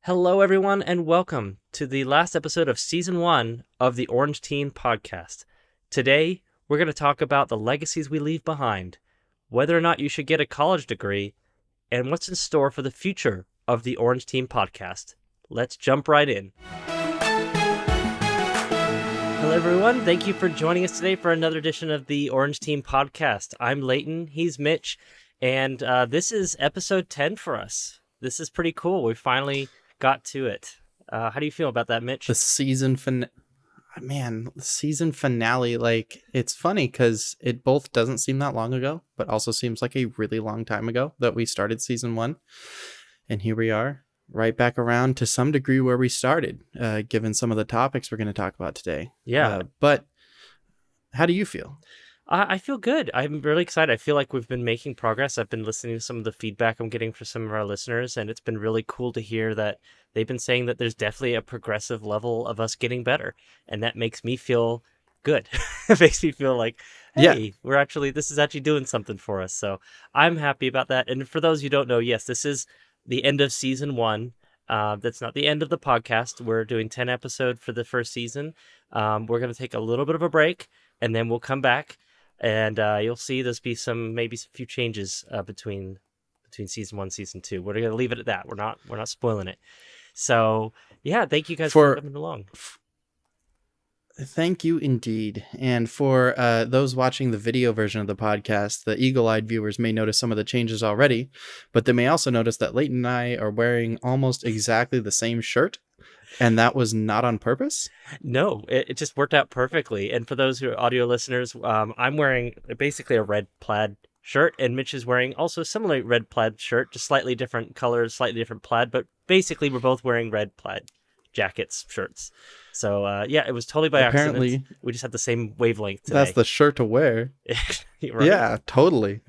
Hello, everyone, and welcome to the last episode of Season 1 of the Orange Teen Podcast. Today, we're going to talk about the legacies we leave behind, whether or not you should get a college degree, and what's in store for the future of the Orange Teen Podcast. Let's jump right in. Hello, everyone. Thank you for joining us today for another edition of the Orange Teen Podcast. I'm Leighton. He's Mitch, and this is episode 10 for us. This is pretty cool. We finally got to it. How do you feel about that, Mitch? The season finale, like, it's funny because it both doesn't seem that long ago, but also seems like a really long time ago that we started season 1. And here we are, right back around to some degree where we started, given some of the topics we're going to talk about today. Yeah. But how do you feel? I feel good. I'm really excited. I feel like we've been making progress. I've been listening to some of the feedback I'm getting from some of our listeners, and it's been really cool to hear that they've been saying that there's definitely a progressive level of us getting better, and that makes me feel good. It makes me feel like, hey, this is actually doing something for us. So I'm happy about that. And for those who don't know, yes, this is the end of season 1. That's not the end of the podcast. We're doing 10 episodes for the first season. We're going to take a little bit of a break, and then we'll come back. And you'll see there's be maybe a few changes between season 1 and season 2. We're gonna leave it at that. We're not spoiling it. So yeah, thank you guys for coming along. Thank you indeed. And for those watching the video version of the podcast, the eagle-eyed viewers may notice some of the changes already, but they may also notice that Leighton and I are wearing almost exactly the same shirt. And that was not on purpose? No, it just worked out perfectly. And for those who are audio listeners, I'm wearing basically a red plaid shirt, and Mitch is wearing also a similar red plaid shirt, just slightly different colors, slightly different plaid, but basically we're both wearing red plaid jackets, shirts. So yeah, it was totally by accident. We just had the same wavelength today. That's the shirt to wear. Right? Yeah, totally.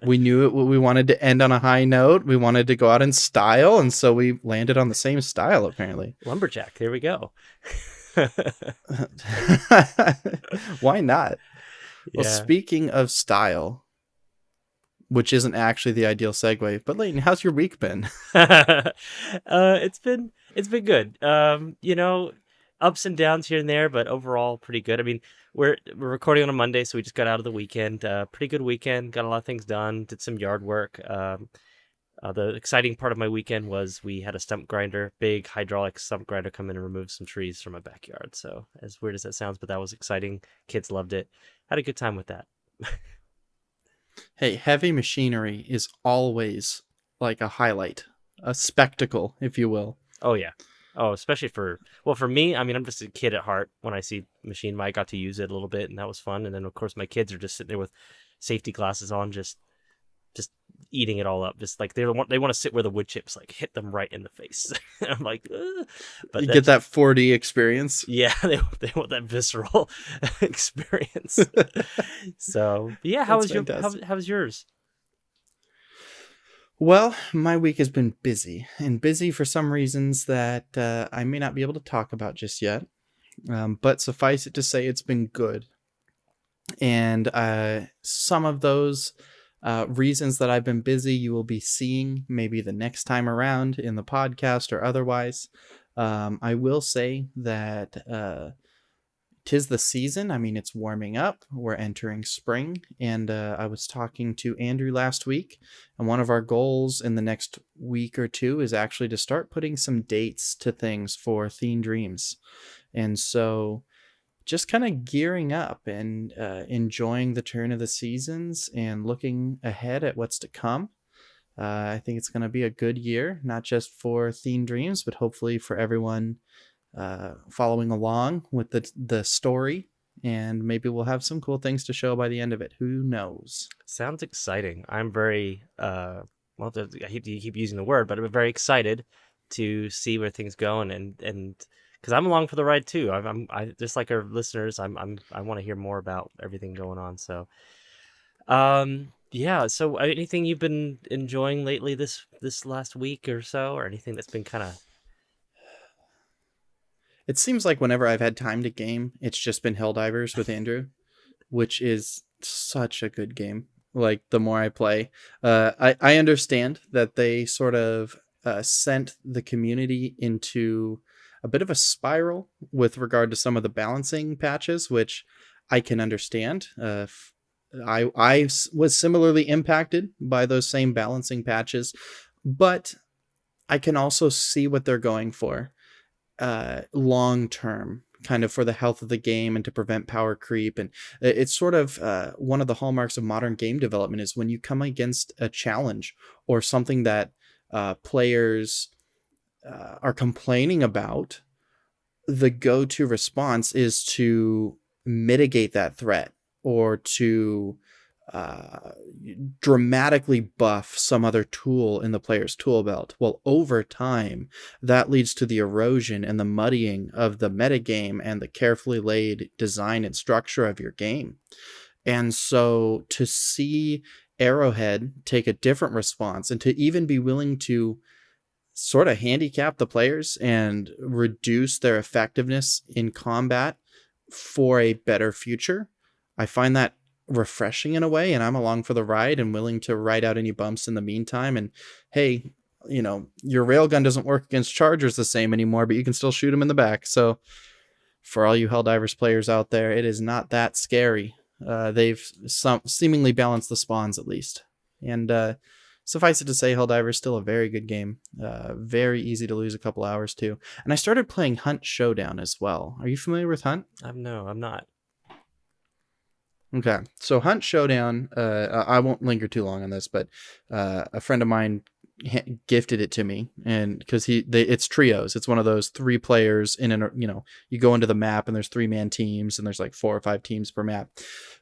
We knew it. We wanted to end on a high note. We wanted to go out in style, and so we landed on the same style, apparently. Lumberjack, there we go. Why not? Yeah. Well, speaking of style, which isn't actually the ideal segue, but Leighton, how's your week been? It's been good. Ups and downs here and there, but overall pretty good. I mean, we're recording on a Monday, so we just got out of the weekend. Pretty good weekend. Got a lot of things done. Did some yard work. The exciting part of my weekend was we had a stump grinder, big hydraulic stump grinder, come in and remove some trees from my backyard. So as weird as that sounds, but that was exciting. Kids loved it. Had a good time with that. Hey, heavy machinery is always like a highlight, a spectacle, if you will. Oh, yeah. Oh, especially for me, I mean, I'm just a kid at heart. When I see machine, I got to use it a little bit, and that was fun. And then, of course, my kids are just sitting there with safety glasses on, just eating it all up. Just like they want to sit where the wood chips like hit them right in the face. I'm like, ugh. But you get that 4D experience. Yeah, they want that visceral experience. So yeah, how was yours? Well, my week has been busy, and busy for some reasons that I may not be able to talk about just yet. But suffice it to say, it's been good. And some of those reasons that I've been busy, you will be seeing maybe the next time around in the podcast or otherwise. I will say that 'tis the season. I mean, it's warming up. We're entering spring. And I was talking to Andrew last week. And one of our goals in the next week or two is actually to start putting some dates to things for Teen Dreams. And so just kind of gearing up and enjoying the turn of the seasons and looking ahead at what's to come. I think it's going to be a good year, not just for Teen Dreams, but hopefully for everyone following along with the story, and maybe we'll have some cool things to show by the end of it. Who knows? Sounds exciting. I'm very I hate to keep using the word, but I'm very excited to see where things go, and because I'm along for the ride too. I just like our listeners. I want to hear more about everything going on. So yeah. So anything you've been enjoying lately this last week or so, or anything that's been kind of... It seems like whenever I've had time to game, it's just been Helldivers with Andrew, which is such a good game. Like, the more I play, I understand that they sort of sent the community into a bit of a spiral with regard to some of the balancing patches, which I can understand. I was similarly impacted by those same balancing patches, but I can also see what they're going for long term, kind of for the health of the game and to prevent power creep. And it's sort of one of the hallmarks of modern game development is when you come against a challenge or something that players are complaining about, the go-to response is to mitigate that threat or to uh, dramatically buff some other tool in the player's tool belt. Well, over time, that leads to the erosion and the muddying of the metagame and the carefully laid design and structure of your game. And so to see Arrowhead take a different response and to even be willing to sort of handicap the players and reduce their effectiveness in combat for a better future, I find that refreshing in a way, and I'm along for the ride and willing to ride out any bumps in the meantime. And hey, your railgun doesn't work against chargers the same anymore, but you can still shoot them in the back. So for all you Helldivers players out there, it is not that scary. They've seemingly balanced the spawns at least. And suffice it to say, Helldivers is still a very good game. Very easy to lose a couple hours to. And I started playing Hunt Showdown as well. Are you familiar with Hunt? No, I'm not. Okay, so Hunt Showdown, I won't linger too long on this, but a friend of mine gifted it to me, and because it's trios, it's one of those 3 players in an, you go into the map and there's 3-man teams and there's like 4 or 5 teams per map,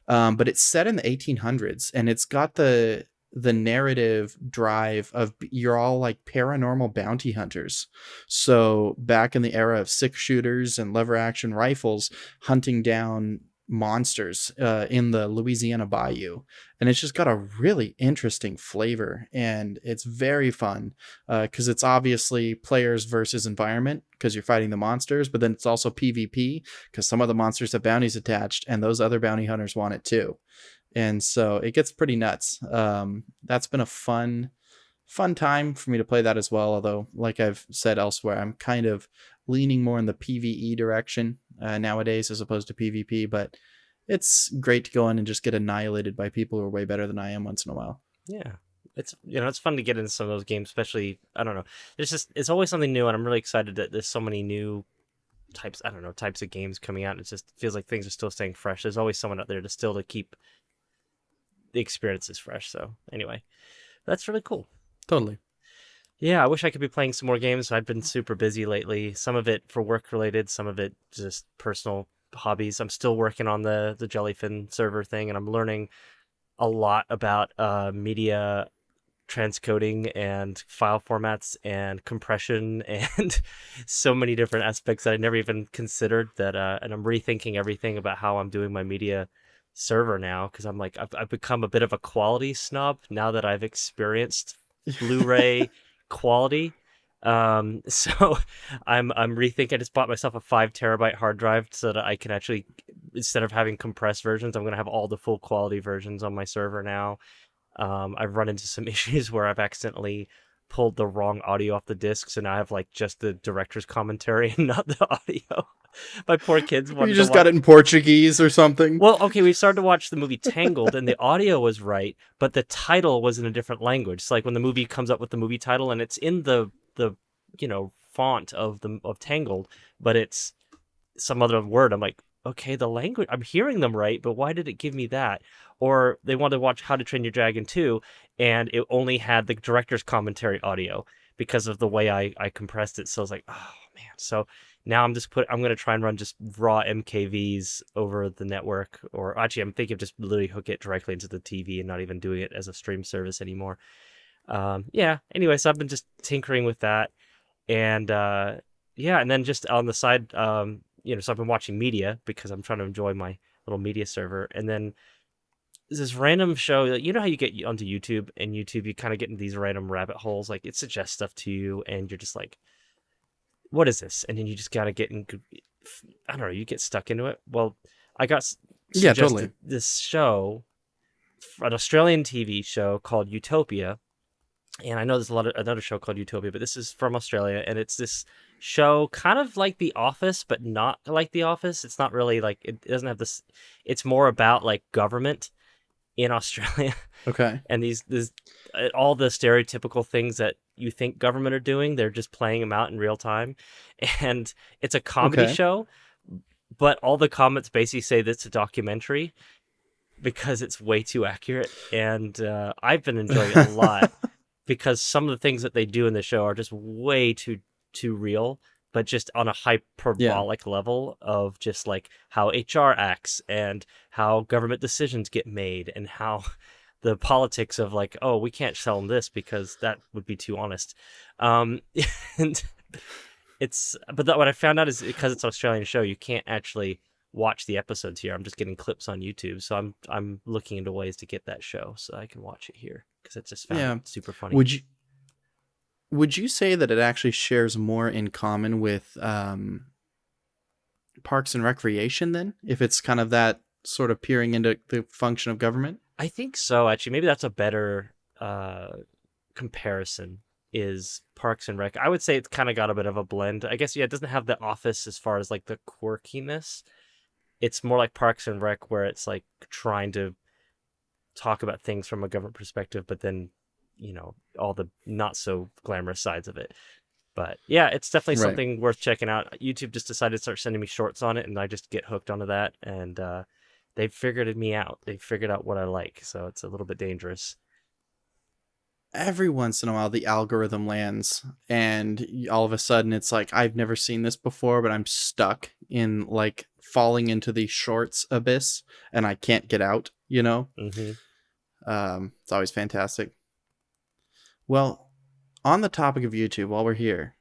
but it's set in the 1800s and it's got the narrative drive of you're all like paranormal bounty hunters. So back in the era of 6-shooters and lever action rifles, hunting down monsters in the Louisiana Bayou, and it's just got a really interesting flavor, and it's very fun because it's obviously players versus environment because you're fighting the monsters, but then it's also PvP because some of the monsters have bounties attached and those other bounty hunters want it too, and so it gets pretty nuts. That's been a fun time for me to play that as well, although like I've said elsewhere, I'm kind of leaning more in the PvE direction nowadays as opposed to PvP, but it's great to go in and just get annihilated by people who are way better than I am once in a while. Yeah. It's fun to get into some of those games, especially, I don't know. It's always something new, and I'm really excited that there's so many new types of games coming out. It just feels like things are still staying fresh. There's always someone out there to keep the experiences fresh. So anyway, that's really cool. Totally. Yeah, I wish I could be playing some more games. I've been super busy lately. Some of it for work related, some of it just personal hobbies. I'm still working on the Jellyfin server thing, and I'm learning a lot about media transcoding and file formats and compression and so many different aspects that I never even considered. And I'm rethinking everything about how I'm doing my media server now, because I'm like I've become a bit of a quality snob now that I've experienced Blu-ray quality. So I'm rethinking. I just bought myself a 5 terabyte hard drive so that I can actually, instead of having compressed versions, I'm gonna have all the full quality versions on my server now. I've run into some issues where I've accidentally pulled the wrong audio off the disc, so now I have like just the director's commentary and not the audio. My poor kids You wanted to just watch. got it in Portuguese or something. Well, okay, we started to watch the movie Tangled, and the audio was right, but the title was in a different language. It's like when the movie comes up with the movie title, and it's in the font of Tangled, but it's some other word. I'm like, okay, the language, I'm hearing them right, but why did it give me that? Or they wanted to watch How to Train Your Dragon 2, and it only had the director's commentary audio because of the way I compressed it. So I was like, oh man. So now I'm going to try and run just raw MKVs over the network, or actually I'm thinking of just literally hook it directly into the TV and not even doing it as a stream service anymore. Yeah. Anyway, so I've been just tinkering with that, and yeah, and then just on the side, so I've been watching media because I'm trying to enjoy my little media server, and then there's this random show. You know how you get onto YouTube, and YouTube you kind of get in these random rabbit holes, like it suggests stuff to you, and you're just like, what is this? And then you just gotta get in. I don't know. You get stuck into it. Well, I got Yeah, suggested totally. this show, an Australian TV show called Utopia, And I know there's a lot of another show called Utopia, but this is from Australia, and it's this show kind of like The Office, but not like The Office. It's not really like it doesn't have this. It's more about like government in Australia, Okay. and these all the stereotypical things that you think government are doing, they're just playing them out in real time, and it's a comedy Okay. show, but all the comments basically say that it's a documentary because it's way too accurate, and I've been enjoying it a lot because some of the things that they do in the show are just way too real, but just on a Yeah. hyperbolic level of just like how HR acts and how government decisions get made and how the politics of like, oh, we can't sell them this because that would be too honest. Um, and what I found out is because it's an Australian show, you can't actually watch the episodes here. I'm just getting clips on YouTube, so I'm looking into ways to get that show so I can watch it here because I just found it Yeah. super funny. Would you would you say that it actually shares more in common with Parks and Recreation then, if it's kind of that sort of peering into the function of government? I think so, actually. Maybe that's a better comparison is Parks and Rec. I would say it's kind of got a bit of a blend. I guess, yeah, it doesn't have the Office as far as like the quirkiness. It's more like Parks and Rec where it's like trying to talk about things from a government perspective, but then, all the not so glamorous sides of it. But yeah, it's definitely Right. something worth checking out. YouTube just decided to start sending me shorts on it, and I just get hooked onto that. And they figured me out. They figured out what I like, so it's a little bit dangerous. Every once in a while, the algorithm lands, and all of a sudden, it's like I've never seen this before, but I'm stuck in like falling into the shorts abyss, and I can't get out. Mm-hmm. It's always fantastic. Well, on the topic of YouTube, while we're here,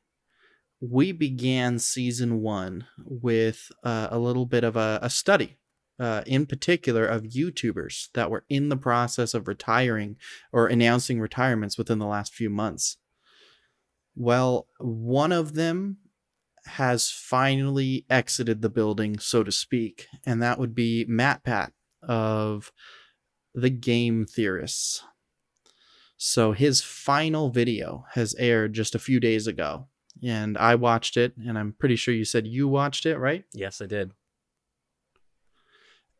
we began season one with a little bit of a study, in particular of YouTubers that were in the process of retiring or announcing retirements within the last few months. Well, one of them has finally exited the building, so to speak, and that would be Matt Pat of the Game Theorists. So his final video has aired just a few days ago, and I watched it, and I'm pretty sure you said you watched it, right? Yes, I did.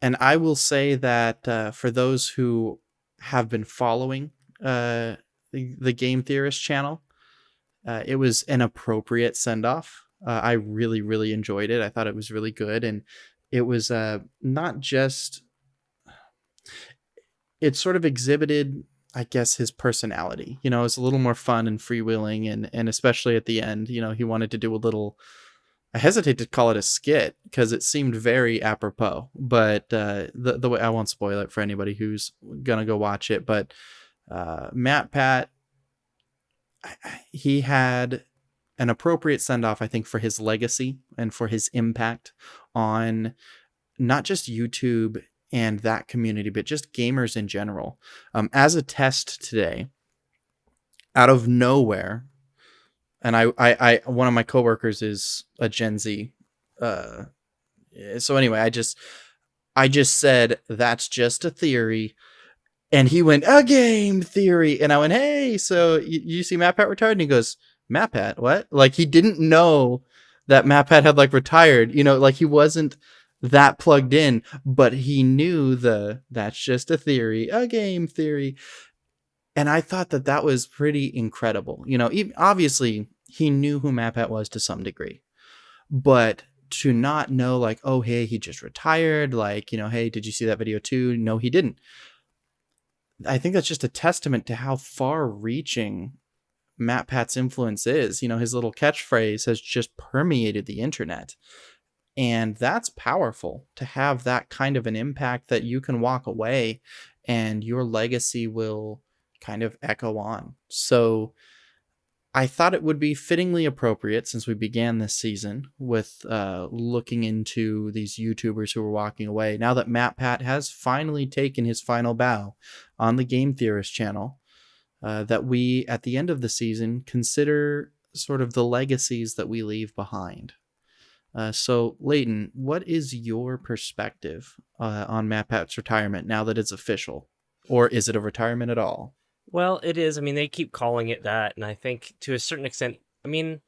And I will say that for those who have been following the Game Theorist channel, it was an appropriate send off. I really, really enjoyed it. I thought it was really good, and it was not just it sort of exhibited, I guess, his personality. It's a little more fun and freewheeling, and especially at the end, he wanted to do a little. I hesitate to call it a skit because it seemed very apropos, but the way I won't spoil it for anybody who's gonna go watch it. But Matt Pat, he had an appropriate send off, I think, for his legacy and for his impact on not just YouTube and that community, but just gamers in general. As a test today, out of nowhere, and one of my coworkers is a Gen Z. Uh, so anyway, I just said that's just a theory, and he went a game theory, and I went, hey, so you see Matt Pat retired, and he goes, Matt Pat, what? Like he didn't know that Matt Pat had like retired, like he wasn't that plugged in, but he knew that's just a theory, a game theory. And I thought that was pretty incredible. Obviously he knew who Matt Pat was to some degree, but to not know like, oh, hey, he just retired. Like, hey, did you see that video too? No, he didn't. I think that's just a testament to how far reaching Matt Pat's influence is. His little catchphrase has just permeated the internet. And that's powerful to have that kind of an impact that you can walk away and your legacy will kind of echo on. So I thought it would be fittingly appropriate since we began this season with looking into these YouTubers who were walking away. Now that Matt Pat has finally taken his final bow on the Game Theorist channel, that we, at the end of the season, consider sort of the legacies that we leave behind. So, Leighton, what is your perspective on Matt Pat's retirement now that it's official? Or is it a retirement at all? Well, it is. I mean, they keep calling it that, and I think to a certain extent, I mean,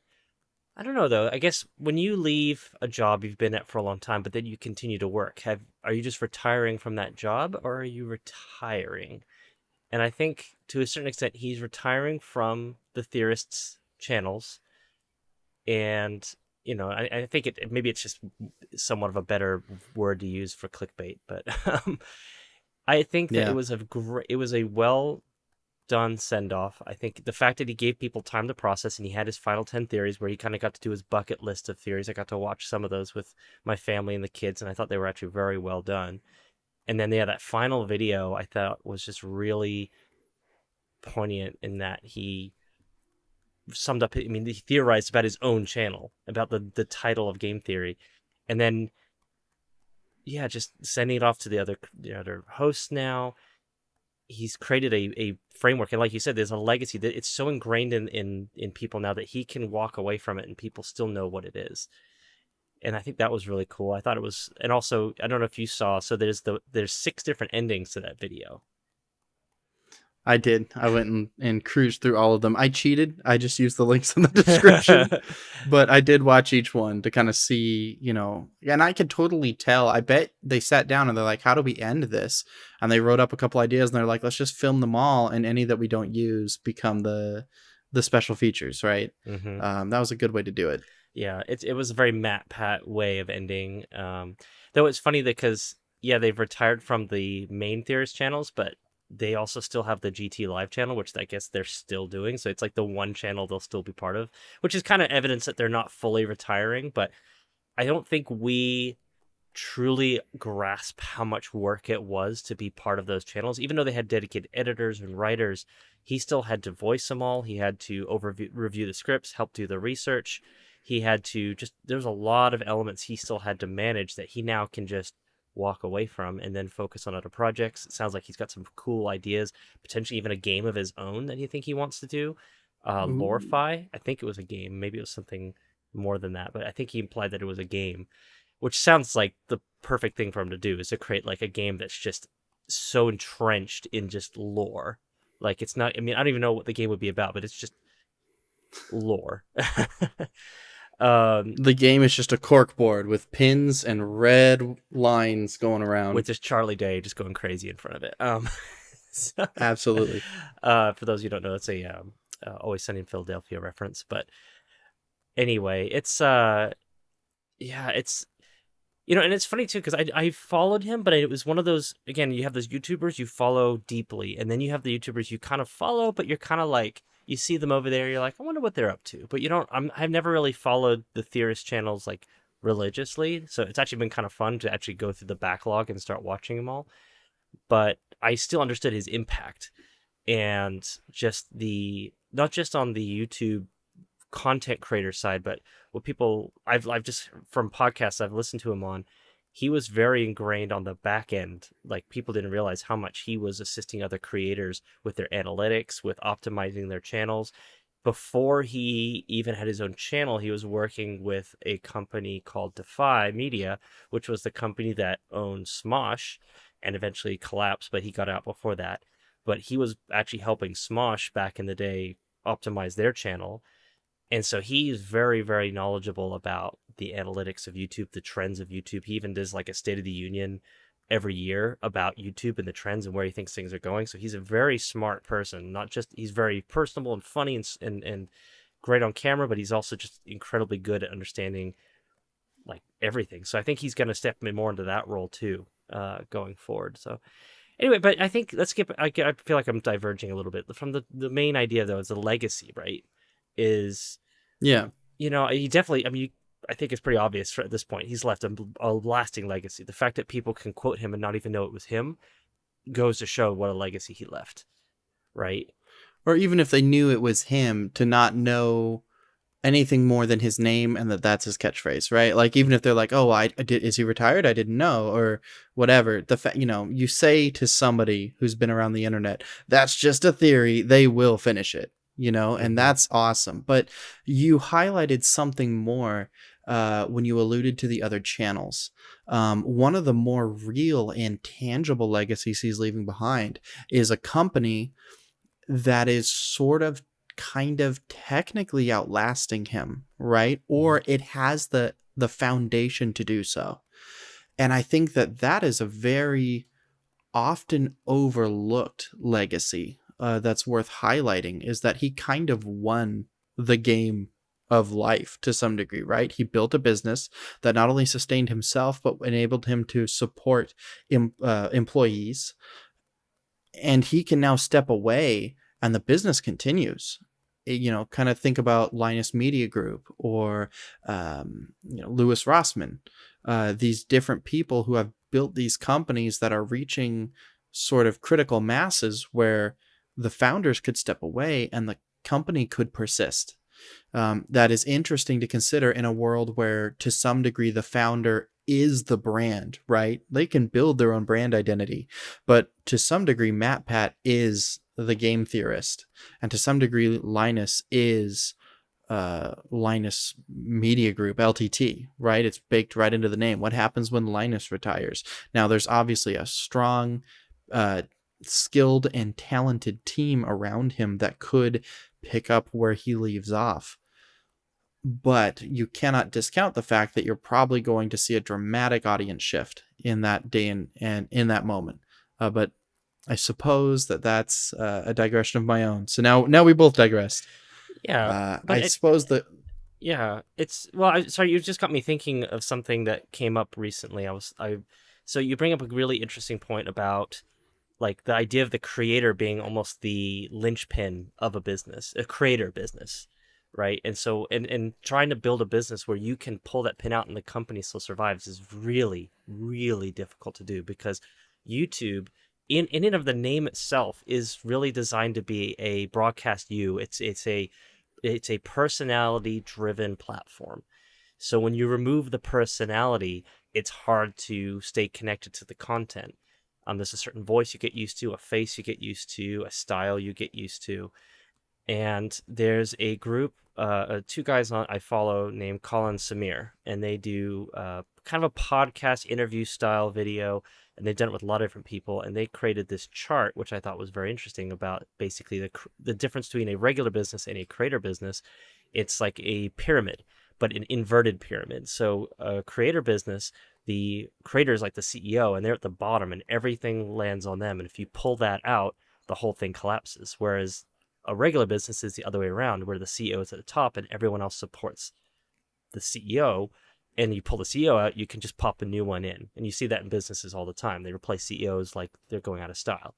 I don't know though. I guess when you leave a job you've been at for a long time, but then you continue to work, have are you just retiring from that job or are you retiring? And I think to a certain extent he's retiring from the theorists' channels, and I think maybe it's just somewhat of a better word to use for clickbait, but I think that Yeah. it was a well done send off. I think the fact that he gave people time to process and he had his final 10 theories where he kind of got to do his bucket list of theories. I got to watch some of those with my family and the kids, and I thought they were actually very well done. And then, yeah, that final video I thought was just really poignant in that he summed up, I mean, he theorized about his own channel, about the title of game theory. And then, yeah, just sending it off to the other hosts now. He's created a framework, and like you said, there's a legacy that it's so ingrained in people now that he can walk away from it and people still know what it is. And I think that was really cool. I thought it was, and also I don't know if you saw, so there's 6 different endings to that video. I did. I went and cruised through all of them. I cheated. I just used the links in the description, but I did watch each one to kind of see, and I could totally tell. I bet they sat down and they're like, how do we end this? And they wrote up a couple ideas and they're like, let's just film them all. And any that we don't use become the special features. Right. Hmm. That was a good way to do it. Yeah, it was a very Matt Pat way of ending. Though it's funny because yeah, they've retired from the main theorist channels, but they also still have the GT Live channel, which I guess they're still doing. So it's like the one channel they'll still be part of, which is kind of evidence that they're not fully retiring. But I don't think we truly grasp how much work it was to be part of those channels. Even though they had dedicated editors and writers, he still had to voice them all. He had to review the scripts, help do the research. He had to just, there's a lot of elements he still had to manage that he now can just walk away from and then focus on other projects. It sounds like he's got some cool ideas, potentially even a game of his own that he wants to do. Ooh. Lorify, I think it was a game. Maybe it was something more than that, but I think he implied that it was a game, which sounds like the perfect thing for him to do, is to create like a game that's just so entrenched in just lore. Like it's not, I mean, I don't even know what the game would be about, but it's just lore. um The game is just a cork board with pins and red lines going with around. just Charlie Day just going crazy in front of it. So, Absolutely. for those who don't know, it's a Always Sunny in Philadelphia reference. But anyway, it's yeah, it's and it's funny too because I followed him, but it was one of those, again, you have those YouTubers you follow deeply, and then you have the YouTubers you kind of follow, but you're kind of like, you see them over there, you're like, I wonder what they're up to, but you don't. I've never really followed the theorist channels like religiously, so it's actually been kind of fun to actually go through the backlog and start watching them all. But I still understood his impact, and just the, not just on the YouTube content creator side, but what people I've just, from podcasts I've listened to him on, he was very ingrained on the back end. Like people didn't realize how much he was assisting other creators with their analytics, with optimizing their channels. Before he even had his own channel, he was working with a company called Defy Media, which was the company that owned Smosh and eventually collapsed, but he got out before that. But he was actually helping Smosh back in the day optimize their channel, and so he's very, very knowledgeable about the analytics of YouTube, the trends of YouTube. He even does like a State of the Union every year about YouTube and the trends and where he thinks things are going. So he's a very smart person. Not just, he's very personable and funny and great on camera, but he's also just incredibly good at understanding like everything. So I think he's going to step more into that role too, going forward. So anyway, but I think let's skip. I feel like I'm diverging a little bit from the main idea though. Is the legacy, right? Is, Yeah. he definitely, I mean, I think it's pretty obvious at this point. He's left a lasting legacy. The fact that people can quote him and not even know it was him goes to show what a legacy he left, right? Or even if they knew it was him, to not know anything more than his name and that's his catchphrase, right? Like even if they're like, "Oh, I did. Is he retired? I didn't know," or whatever. The fact, you say to somebody who's been around the internet, "That's just a theory," they will finish it, and Mm-hmm. that's awesome. But you highlighted something more when you alluded to the other channels. One of the more real and tangible legacies he's leaving behind is a company that is sort of kind of technically outlasting him, right? Mhm. Or it has the foundation to do so. And I think that that is a very often overlooked legacy that's worth highlighting, is that he kind of won the game of life to some degree, right? He built a business that not only sustained himself but enabled him to support employees, and he can now step away and the business continues. Kind of think about Linus Media Group, or Louis Rossmann, these different people who have built these companies that are reaching sort of critical masses where the founders could step away and the company could persist. That is interesting to consider in a world where, to some degree, the founder is the brand, right? They can build their own brand identity, but to some degree, MatPat is the game theorist, and to some degree, Linus is Linus Media Group, LTT, right? It's baked right into the name. What happens when Linus retires? Now, there's obviously a strong, uh, skilled, and talented team around him that could pick up where he leaves off, but you cannot discount the fact that you're probably going to see a dramatic audience shift in that day and in that moment. But I suppose that that's a digression of my own. So now we both digressed. Yeah, but I suppose that yeah, it's well. Sorry, you just got me thinking of something that came up recently. So you bring up a really interesting point about like the idea of the creator being almost the linchpin of a business, a creator business, right? And so, and trying to build a business where you can pull that pin out and the company still survives is really, really difficult to do, because YouTube, in and of the name itself, is really designed to be a broadcast you. It's a personality driven platform. So when you remove the personality, it's hard to stay connected to the content. There's a certain voice you get used to, a face you get used to, a style you get used to. And there's a group, two guys I follow named Colin Samir, and they do kind of a podcast interview style video, and they've done it with a lot of different people. And they created this chart, which I thought was very interesting, about basically the difference between a regular business and a creator business. It's like a pyramid, but an inverted pyramid. So a creator business, the creator is like the CEO, and they're at the bottom, and everything lands on them. And if you pull that out, the whole thing collapses. Whereas a regular business is the other way around, where the CEO is at the top and everyone else supports the CEO. And you pull the CEO out, you can just pop a new one in. And you see that in businesses all the time. They replace CEOs like they're going out of style.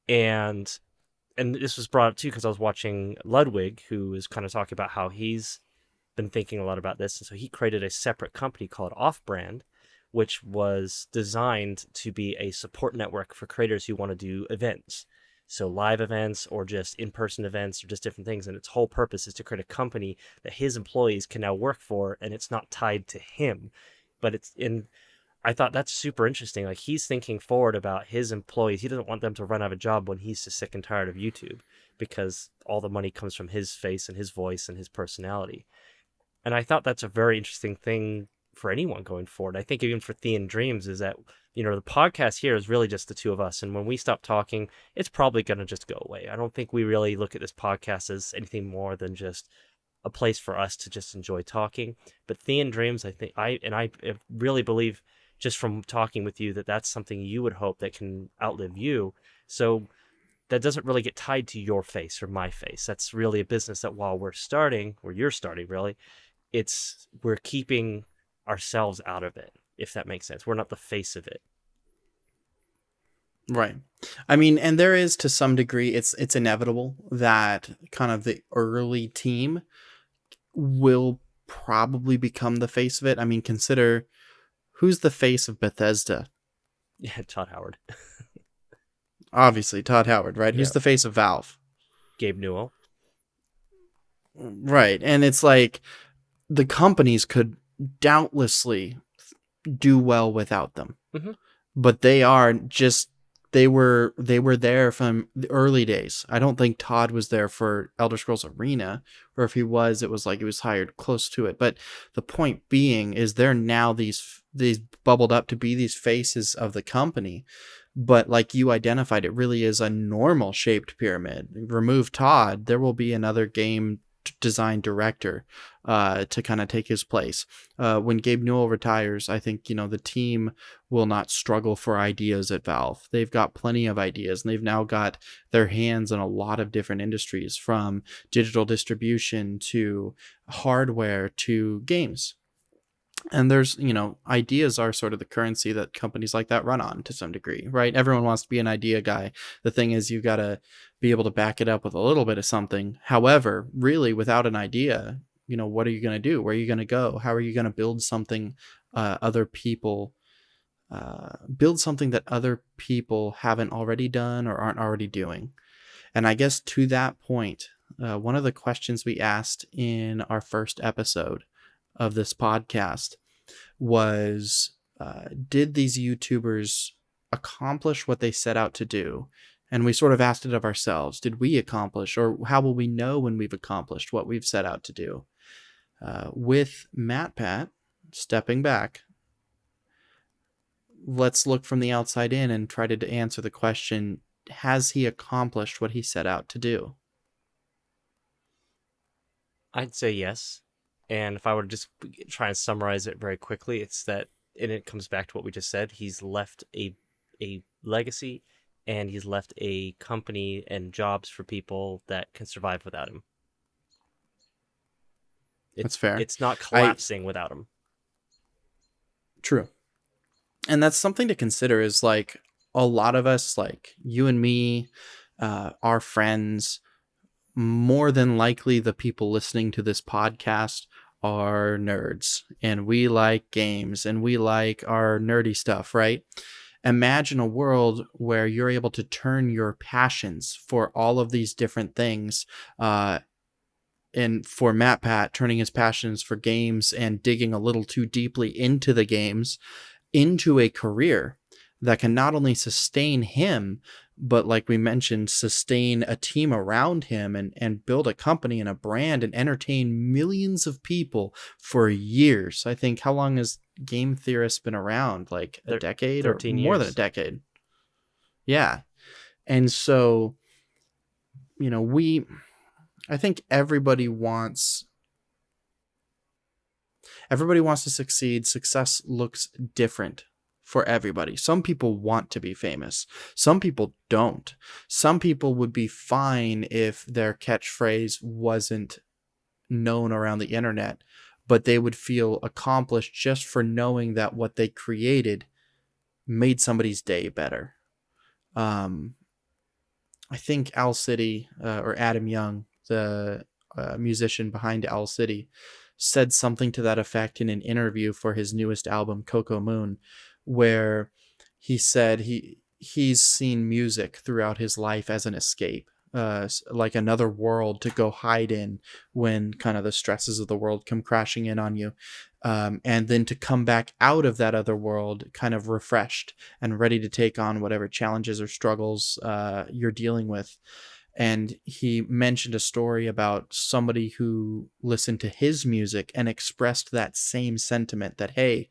And this was brought up too because I was watching Ludwig, who is kind of talking about how he's been thinking a lot about this. And so he created a separate company called Off Brand, which was designed to be a support network for creators who want to do events. So live events or just in-person events or just different things. And its whole purpose is to create a company that his employees can now work for, and it's not tied to him. But it's in I thought that's super interesting. Like, he's thinking forward about his employees. He doesn't want them to run out of a job when he's just sick and tired of YouTube, because all the money comes from his face and his voice and his personality. And I thought that's a very interesting thing for anyone going forward. I think even for Thean Dreams is that, the podcast here is really just the two of us. And when we stop talking, it's probably going to just go away. I don't think we really look at this podcast as anything more than just a place for us to just enjoy talking. But Thean Dreams, I really believe, just from talking with you, that that's something you would hope that can outlive you. So that doesn't really get tied to your face or my face. That's really a business that while we're starting, or you're starting really, we're keeping ourselves out of it, if that makes sense. We're not the face of it. right. I mean, and there is, to some degree, it's inevitable that kind of the early team will probably become the face of it. I mean, consider who's the face of Bethesda. Yeah, Todd Howard. Obviously, Todd Howard, right? Yeah, Who's the face of Valve? Gabe Newell. Right. And it's like the companies could doubtlessly do well without them, Hmm. but they are just they were there from the early days. I don't think Todd was there for Elder Scrolls Arena, or if he was, it was like he was hired close to it. But the point being is they're now these bubbled up to be these faces of the company. But like you identified, it really is a normal shaped pyramid. Remove Todd, there will be another game design director to kind of take his place. When Gabe Newell retires, I think, the team will not struggle for ideas at Valve. They've got plenty of ideas, and they've now got their hands in a lot of different industries, from digital distribution to hardware to games. And there's, ideas are sort of the currency that companies like that run on to some degree, right? Everyone wants to be an idea guy. The thing is, you've got to be able to back it up with a little bit of something. However, really, without an idea, what are you going to do? Where are you going to go? How are you going to build something other people build something that other people haven't already done or aren't already doing? And I guess to that point, one of the questions we asked in our first episode of this podcast was, did these YouTubers accomplish what they set out to do? And we sort of asked it of ourselves. Did we accomplish, or how will we know when we've accomplished what we've set out to do? With MatPat stepping back, let's look from the outside in and try to answer the question, has he accomplished what he set out to do? I'd say yes. And if I were to just try and summarize it very quickly, it's that, and it comes back to what we just said, he's left a legacy, and he's left a company and jobs for people that can survive without him. That's fair. It's not collapsing without him. True. And that's something to consider, is like a lot of us, like you and me, our friends, more than likely the people listening to this podcast are nerds, and we like games and we like our nerdy stuff, right? Imagine a world where you're able to turn your passions for all of these different things, and for MatPat, turning his passions for games and digging a little too deeply into the games, into a career that can not only sustain him, but like we mentioned, sustain a team around him, and build a company and a brand and entertain millions of people for years. I think, how long has Game Theorist been around? Like a decade or 13 more than a years. decade. Yeah. And so, I think everybody wants to succeed. Success looks different for everybody. Some people want to be famous. Some people don't. Some people would be fine if their catchphrase wasn't known around the internet, but they would feel accomplished just for knowing that what they created made somebody's day better. I think Owl City, or Adam Young, the musician behind Owl City, said something to that effect in an interview for his newest album, Coco Moon, where he said he's seen music throughout his life as an escape, like another world to go hide in when kind of the stresses of the world come crashing in on you. And then to come back out of that other world kind of refreshed and ready to take on whatever challenges or struggles you're dealing with. And he mentioned a story about somebody who listened to his music and expressed that same sentiment, that, hey,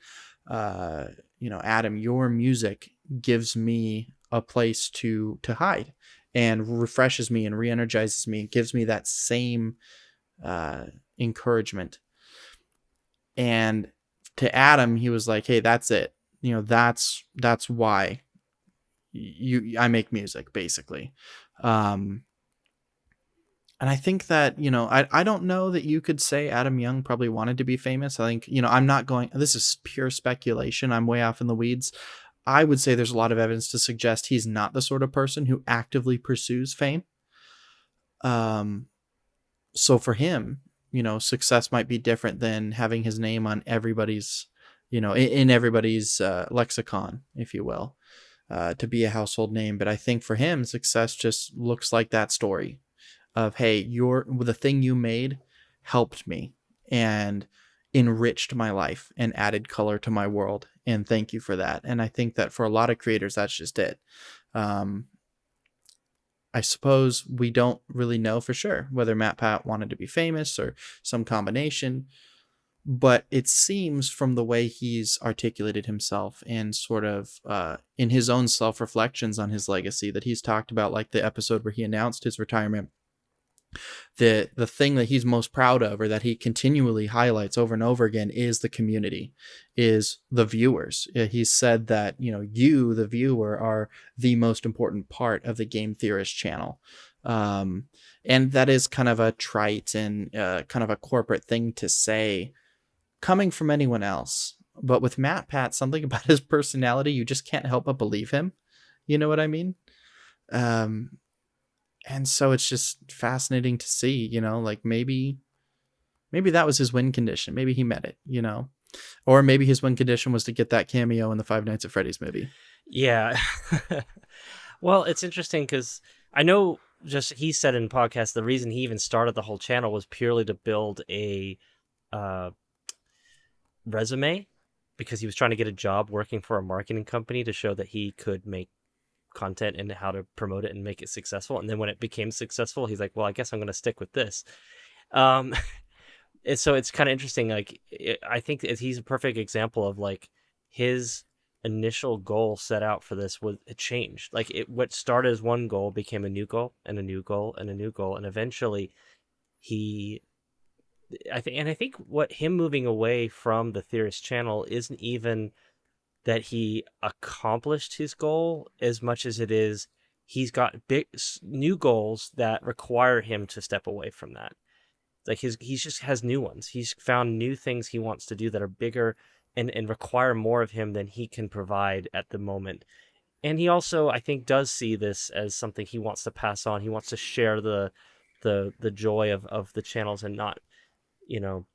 Adam, your music gives me a place to hide and refreshes me and re-energizes me and gives me that same encouragement. And to Adam, he was like, hey, that's it. That's why I make music, basically. And I think that, I don't know that you could say Adam Young probably wanted to be famous. I think, I'm not going, this is pure speculation. I'm way off in the weeds. I would say there's a lot of evidence to suggest he's not the sort of person who actively pursues fame. So for him, success might be different than having his name on everybody's, in everybody's lexicon, if you will, to be a household name. But I think for him, success just looks like that story of, hey, the thing you made helped me, and enriched my life and added color to my world. And thank you for that. And I think that for a lot of creators, that's just it. Um, I suppose we don't really know for sure whether MatPat wanted to be famous or some combination, but it seems from the way he's articulated himself and sort of in his own self reflections on his legacy that he's talked about, like the episode where he announced his retirement, the thing that he's most proud of, or that he continually highlights over and over again, is the community, is the viewers. He said that, you, the viewer, are the most important part of the Game Theorist channel. And that is kind of a trite and kind of a corporate thing to say coming from anyone else. But with MatPat, something about his personality, you just can't help but believe him. You know what I mean? Um, and so it's just fascinating to see, like maybe that was his win condition. Maybe he met it, or maybe his win condition was to get that cameo in the Five Nights at Freddy's movie. Yeah. Well, it's interesting because I know just he said in podcast the reason he even started the whole channel was purely to build a uh, resume, because he was trying to get a job working for a marketing company to show that he could make content and how to promote it and make it successful. And then when it became successful, he's like, well, I guess I'm going to stick with this. Um, and so it's kind of interesting. Like, I think he's a perfect example of like his initial goal set out for this was it changed. Like what started as one goal became a new goal and a new goal and a new goal. And eventually he, I think what him moving away from the Theorist channel isn't even that he accomplished his goal as much as it is he's got big new goals that require him to step away from that. Like he just has new ones. He's found new things he wants to do that are bigger and require more of him than he can provide at the moment. And he also, I think, does see this as something he wants to pass on. He wants to share the joy of the channels and not, you know,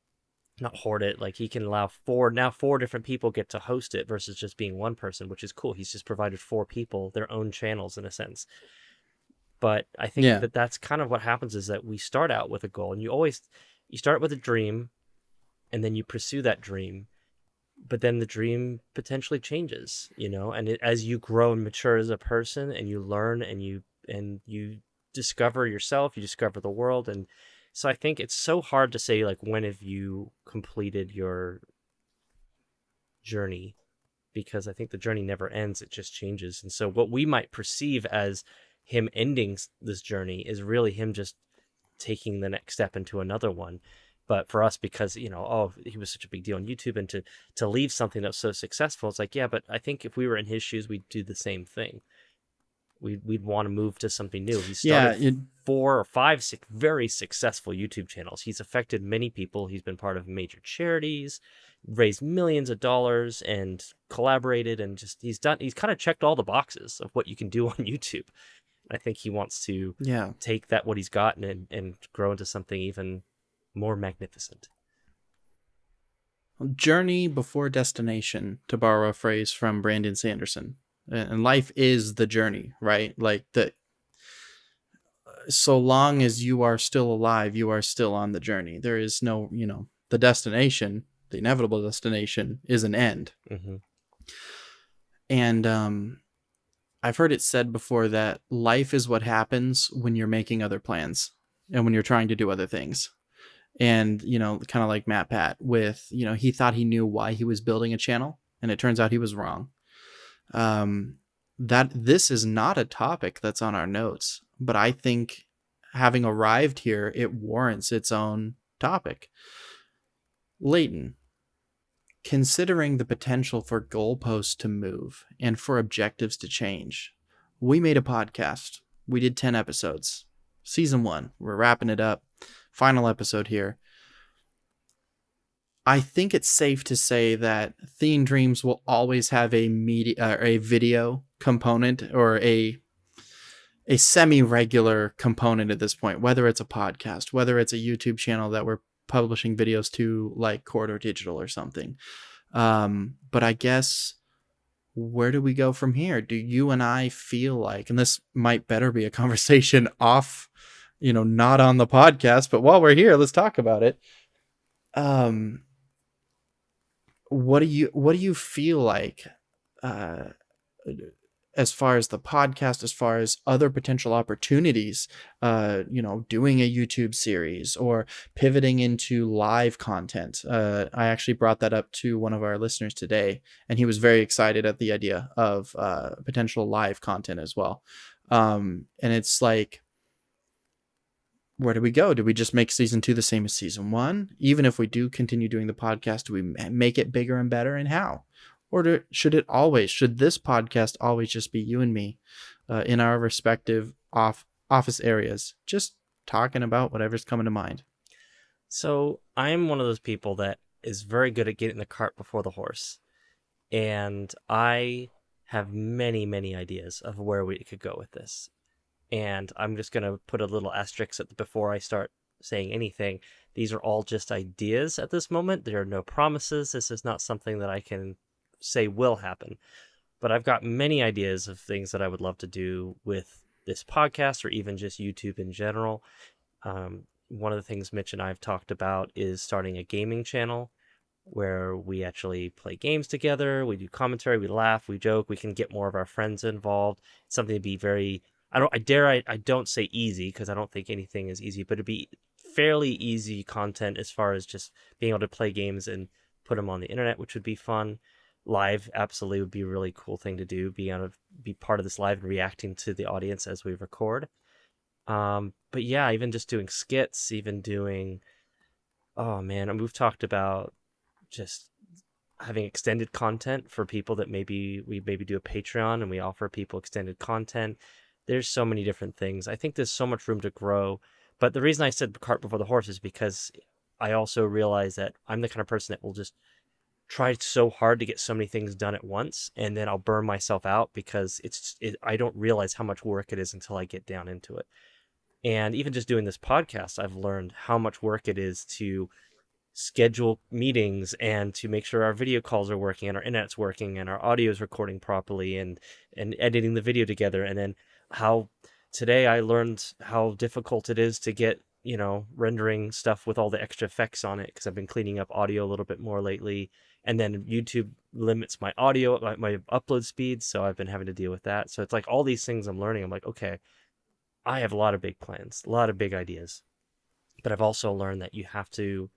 not hoard it. Like he can allow four different people get to host it versus just being one person, which is cool. He's just provided four people their own channels in a sense. But I think Yeah. that that's kind of what happens is that we start out with a goal, and you start with a dream, and then you pursue that dream, but then the dream potentially changes, and as you grow and mature as a person, and you learn, and you discover yourself, you discover the world. And so I think it's so hard to say, like, when have you completed your journey, because I think the journey never ends, it just changes. And so what we might perceive as him ending this journey is really him just taking the next step into another one. But for us, because oh, he was such a big deal on YouTube, and to leave something that was so successful, it's like, yeah, but I think if we were in his shoes, we'd do the same thing. We'd want to move to something new. He Yeah. started 4 or 5 very successful YouTube channels. He's affected many people. He's been part of major charities, raised millions of dollars, and collaborated, and just he's kind of checked all the boxes of what you can do on YouTube. I think he wants to Yeah. take that what he's gotten and grow into something even more magnificent. Journey before destination, to borrow a phrase from Brandon Sanderson. And life is the journey, right? Like so long as you are still alive, you are still on the journey. There is no, the destination, the inevitable destination is an end. Mm-hmm. And I've heard it said before that life is what happens when you're making other plans and when you're trying to do other things. And, kind of like MatPat with, he thought he knew why he was building a channel, and it turns out he was wrong. That this is not a topic that's on our notes, but I think having arrived here, it warrants its own topic. Leighton, considering the potential for goalposts to move and for objectives to change, we made a podcast. We did 10 episodes. Season 1. We're wrapping it up. Final episode here. I think it's safe to say that Theme Dreams will always have a video component, or a semi-regular component at this point, whether it's a podcast, whether it's a YouTube channel that we're publishing videos to, like Corridor Digital or something. But I guess, where do we go from here? Do you and I feel like, and this might better be a conversation off, not on the podcast, but while we're here, let's talk about it. what do you feel like, uh, as far as the podcast, as far as other potential opportunities, doing a YouTube series or pivoting into live content? I actually brought that up to one of our listeners today, and he was very excited at the idea of potential live content as well. And it's like, where do we go? Do we just make season 2 the same as season 1? Even if we do continue doing the podcast, do we make it bigger and better, and how? Or should this podcast always just be you and me, in our respective office areas, just talking about whatever's coming to mind? So I'm one of those people that is very good at getting the cart before the horse. And I have many, many ideas of where we could go with this. And I'm just going to put a little asterisk before I start saying anything. These are all just ideas at this moment. There are no promises. This is not something that I can say will happen. But I've got many ideas of things that I would love to do with this podcast or even just YouTube in general. One of the things Mitch and I have talked about is starting a gaming channel where we actually play games together, we do commentary, we laugh, we joke, we can get more of our friends involved. It's something to be very, I don't say easy because I don't think anything is easy, but it'd be fairly easy content as far as just being able to play games and put them on the internet, which would be fun. Live absolutely would be a really cool thing to do, be part of this live and reacting to the audience as we record. But yeah, even just doing skits, even doing, oh man, we've talked about just having extended content for people that maybe do a Patreon and we offer people extended content. There's so many different things. I think there's so much room to grow. But the reason I said the cart before the horse is because I also realize that I'm the kind of person that will just try so hard to get so many things done at once, and then I'll burn myself out because I don't realize how much work it is until I get down into it. And even just doing this podcast, I've learned how much work it is to schedule meetings and to make sure our video calls are working and our internet's working and our audio is recording properly and editing the video together. And then how today I learned how difficult it is to get, rendering stuff with all the extra effects on it because I've been cleaning up audio a little bit more lately. And then YouTube limits my audio, my upload speed, so I've been having to deal with that. So it's like all these things I'm learning. I'm like, okay, I have a lot of big plans, a lot of big ideas, but I've also learned that you have to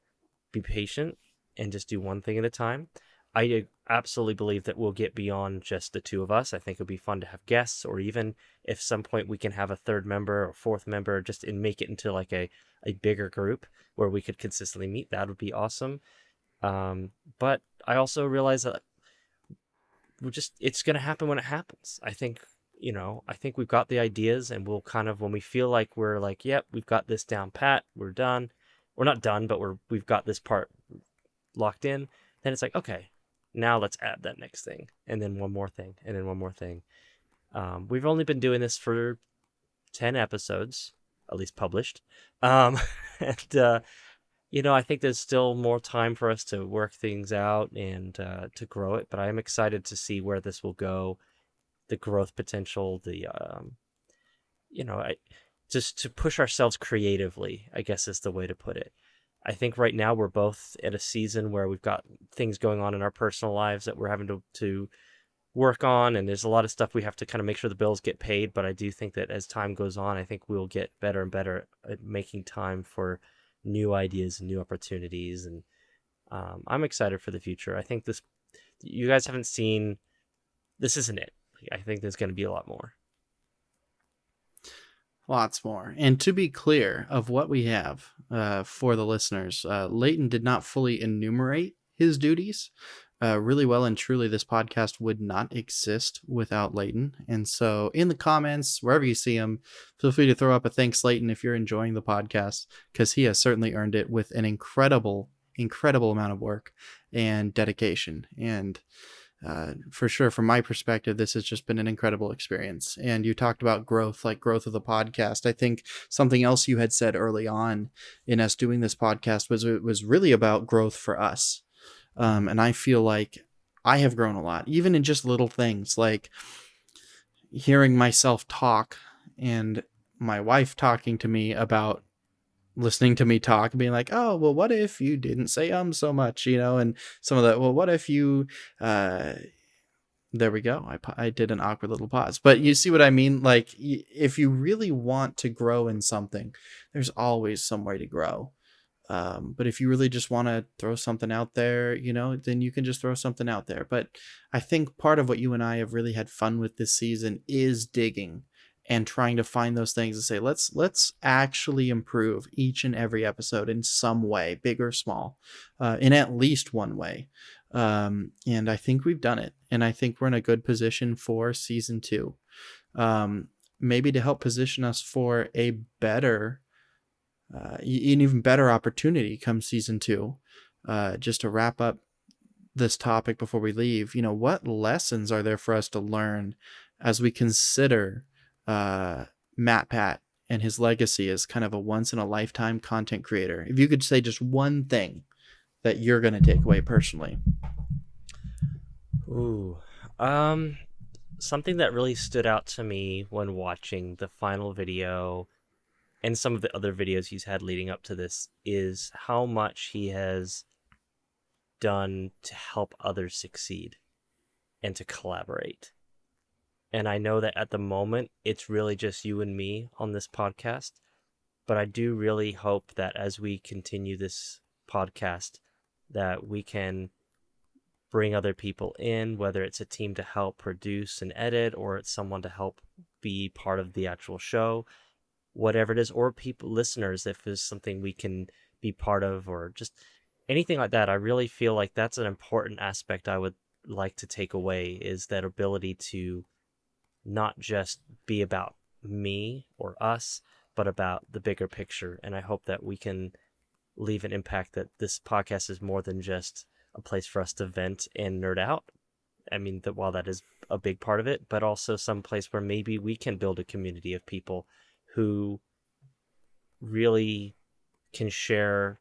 be patient and just do one thing at a time. I absolutely believe that we'll get beyond just the two of us. I think it would be fun to have guests, or even if some point we can have a third member or fourth member, just and make it into like a bigger group where we could consistently meet. That would be awesome. But I also realize that it's going to happen when it happens. I think we've got the ideas, and we'll kind of, when we feel like we're like, yep, we've got this down pat, we're done. We're not done, but we've got this part locked in. Then it's like, okay, now let's add that next thing, and then one more thing, and then one more thing. We've only been doing this for 10 episodes, at least published. And I think there's still more time for us to work things out and to grow it. But I am excited to see where this will go, the growth potential, I just to push ourselves creatively, I guess is the way to put it. I think right now we're both at a season where we've got things going on in our personal lives that we're having to work on, and there's a lot of stuff we have to kind of make sure the bills get paid. But I do think that as time goes on, I think we'll get better and better at making time for new ideas and new opportunities. And I'm excited for the future. I think you guys haven't seen, this isn't it. I think there's going to be a lot more. Lots more. And to be clear of what we have, for the listeners, Leighton did not fully enumerate his duties. Really well and truly, this podcast would not exist without Leighton. And so in the comments, wherever you see him, feel free to throw up a thanks, Leighton, if you're enjoying the podcast, because he has certainly earned it with an incredible amount of work and dedication. And for sure, from my perspective, this has just been an incredible experience. And you talked about growth, like growth of the podcast. I think something else you had said early on in us doing this podcast was it was really about growth for us. And I feel like I have grown a lot, even in just little things like hearing myself talk and my wife talking to me about listening to me talk, being like, oh, well, what if you didn't say so much, and some of that, well, what if you, uh, there we go. I did an awkward little pause, but you see what I mean? Like, if you really want to grow in something, there's always some way to grow. But if you really just want to throw something out there, then you can just throw something out there. But I think part of what you and I have really had fun with this season is digging and trying to find those things and say, let's actually improve each and every episode in some way, big or small, in at least one way. And I think we've done it. And I think we're in a good position for season two. Maybe to help position us for a better an even better opportunity come season two. Just to wrap up this topic before we leave, what lessons are there for us to learn as we consider Matt Pat and his legacy as kind of a once in a lifetime content creator? If you could say just one thing that you're going to take away personally. Ooh. Um, Something that really stood out to me when watching the final video and some of the other videos he's had leading up to this is how much he has done to help others succeed and to collaborate. And I know that at the moment, it's really just you and me on this podcast. But I do really hope that as we continue this podcast, that we can bring other people in, whether it's a team to help produce and edit, or it's someone to help be part of the actual show, whatever it is, or people, listeners, if there's something we can be part of, or just anything like that. I really feel like that's an important aspect I would like to take away is that ability to not just be about me or us, but about the bigger picture. And I hope that we can leave an impact that this podcast is more than just a place for us to vent and nerd out. I mean, that while that is a big part of it, but also some place where maybe we can build a community of people who really can share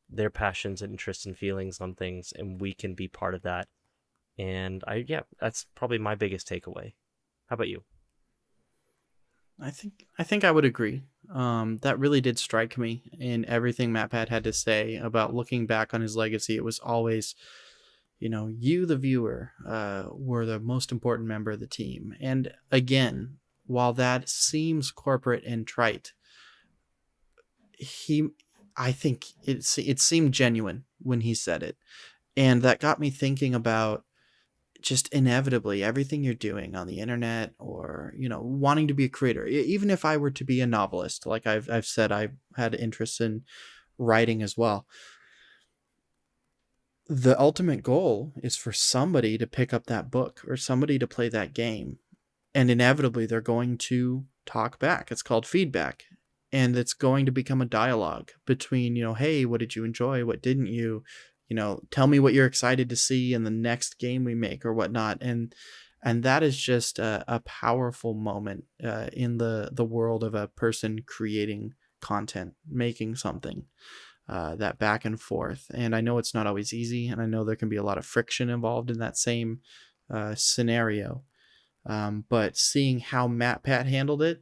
their passions and interests and feelings on things, and we can be part of that. And yeah, that's probably my biggest takeaway. How about you? I think I would agree. That really did strike me in everything Matt Pat had to say about looking back on his legacy. It was always, you, the viewer, were the most important member of the team. And again, while that seems corporate and trite, he, I think it seemed genuine when he said it, and that got me thinking about just inevitably everything you're doing on the internet or wanting to be a creator. Even if I were to be a novelist, like I've said, I've had interest in writing as well. The ultimate goal is for somebody to pick up that book or somebody to play that game, and inevitably they're going to talk back. It's called feedback, and it's going to become a dialogue between, hey, what did you enjoy, what didn't you, tell me what you're excited to see in the next game we make or whatnot. And that is just a powerful moment in the world of a person creating content, making something, that back and forth. And I know it's not always easy, and I know there can be a lot of friction involved in that same scenario. But seeing how Matt Pat handled it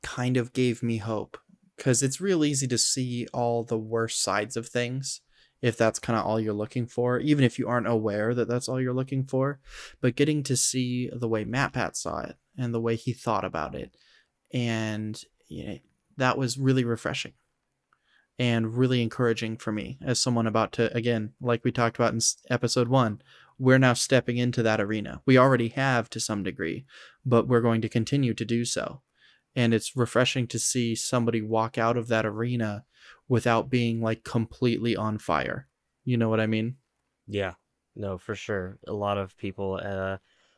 kind of gave me hope, because it's real easy to see all the worst sides of things if that's kind of all you're looking for, even if you aren't aware that that's all you're looking for. But getting to see the way Matt Pat saw it and the way he thought about it, and that was really refreshing and really encouraging for me as someone about to, again, like we talked about in episode 1, we're now stepping into that arena. We already have to some degree, but we're going to continue to do so. And it's refreshing to see somebody walk out of that arena without being like completely on fire. You know what I mean? Yeah, no, for sure. A lot of people,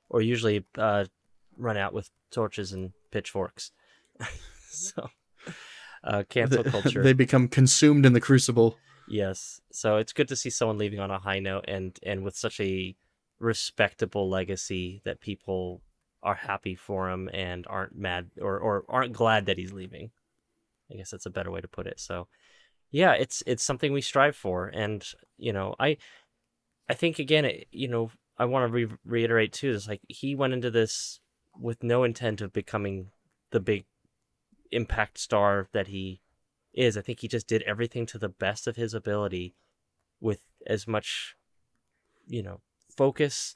or usually, run out with torches and pitchforks. So, cancel They culture. become consumed in the crucible. Yes. So it's good to see someone leaving on a high note and with such a respectable legacy that people are happy for him and aren't mad or aren't glad that he's leaving. I guess that's a better way to put it. So, yeah, it's something we strive for, and I think again, I want to reiterate too. Is like he went into this with no intent of becoming the big impact star that he is. I think he just did everything to the best of his ability with as much, you know, focus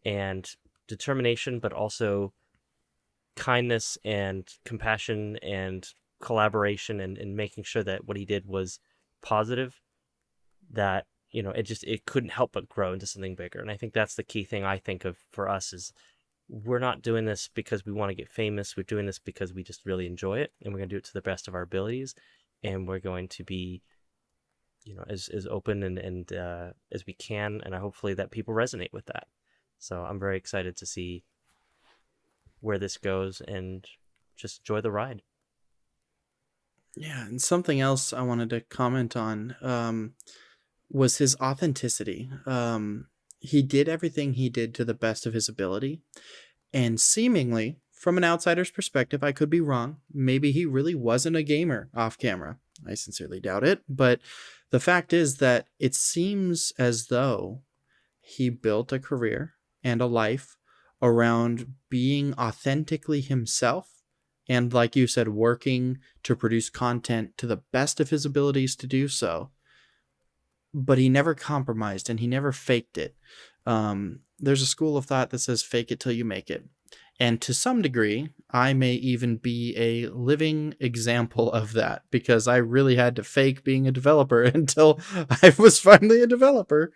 and determination, but also kindness and compassion and collaboration, and making sure that what he did was positive, that, it couldn't help but grow into something bigger. And I think that's the key thing I think of for us is we're not doing this because we want to get famous. We're doing this because we just really enjoy it, and we're going to do it to the best of our abilities, and we're going to be, as open and as we can, and hopefully that people resonate with that. So I'm very excited to see where this goes and just enjoy the ride. Yeah, and something else I wanted to comment on was his authenticity. He did everything he did to the best of his ability, and seemingly, from an outsider's perspective, I could be wrong. Maybe he really wasn't a gamer off camera. I sincerely doubt it. But the fact is that it seems as though he built a career and a life around being authentically himself. And like you said, working to produce content to the best of his abilities to do so. But he never compromised and he never faked it. There's a school of thought that says fake it till you make it. And to some degree, I may even be a living example of that because I really had to fake being a developer until I was finally a developer,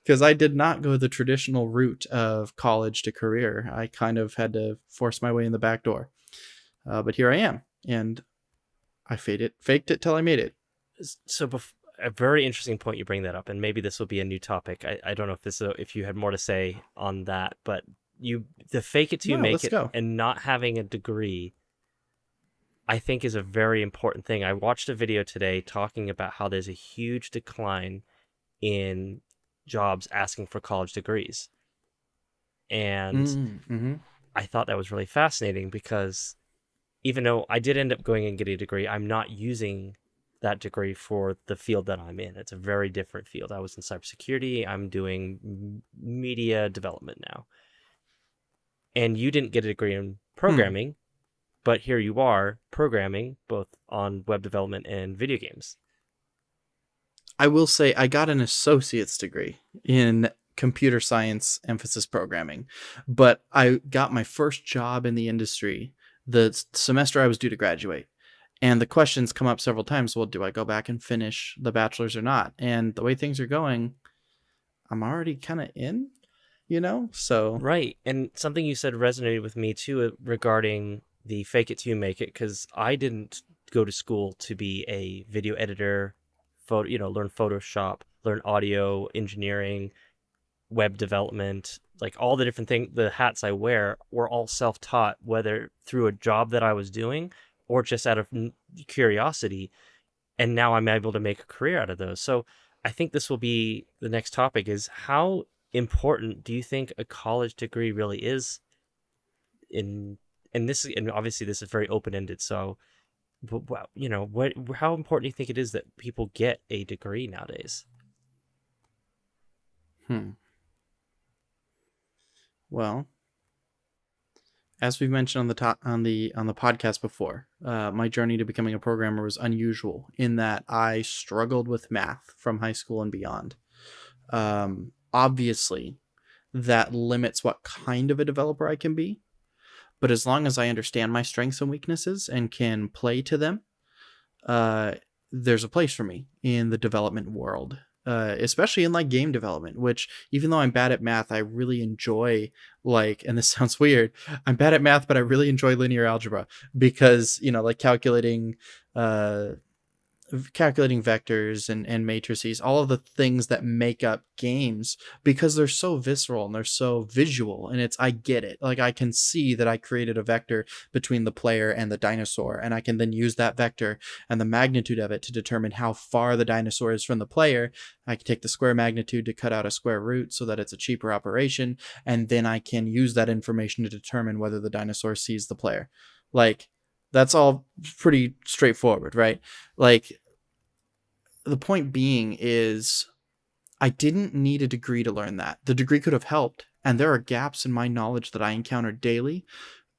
because I did not go the traditional route of college to career. I kind of had to force my way in the back door. But here I am, and I faked it till I made it. So a very interesting point you bring that up, and maybe this will be a new topic. I don't know if you had more to say on that, but the fake it till you No, make let's it go. and not having a degree, I think is a very important thing. I watched a video today talking about how there's a huge decline in jobs asking for college degrees. And Mm-hmm. I thought that was really fascinating because even though I did end up going and getting a degree, I'm not using that degree for the field that I'm in. It's a very different field. I was in cybersecurity. I'm doing media development now. And you didn't get a degree in Hmm. programming, but here you are programming both on web development and video games. I will say I got an associate's degree in computer science emphasis programming, but I got my first job in the industry the semester I was due to graduate. And the questions come up several times. Well, do I go back and finish the bachelor's or not? And the way things are going, I'm already kind of in. So, Right. And something you said resonated with me too, regarding the fake it till you make it, because I didn't go to school to be a video editor, learn Photoshop, learn audio engineering, web development, like all the different things, the hats I wear were all self-taught, whether through a job that I was doing or just out of curiosity. And now I'm able to make a career out of those. So I think this will be the next topic: is how important do you think a college degree really is in and obviously this is very open-ended. So how important do you think it is that people get a degree nowadays? hmm. Well, as we've mentioned on the podcast before, my journey to becoming a programmer was unusual in that I struggled with math from high school and beyond. Obviously, that limits what kind of a developer I can be. But as long as I understand my strengths and weaknesses and can play to them, uh, there's a place for me in the development world, especially in like game development. Which, even though I'm bad at math, I really enjoy. Like, and this sounds weird, I'm bad at math, but I really enjoy linear algebra because like uh, calculating vectors and matrices, all of the things that make up games, because they're so visceral and they're so visual. And I get it. Like, I can see that I created a vector between the player and the dinosaur, and I can then use that vector and the magnitude of it to determine how far the dinosaur is from the player. I can take the square magnitude to cut out a square root so that it's a cheaper operation. And then I can use that information to determine whether the dinosaur sees the player. Like, that's all pretty straightforward, right? Like, the point being is I didn't need a degree to learn that. The degree could have helped, and there are gaps in my knowledge that I encounter daily.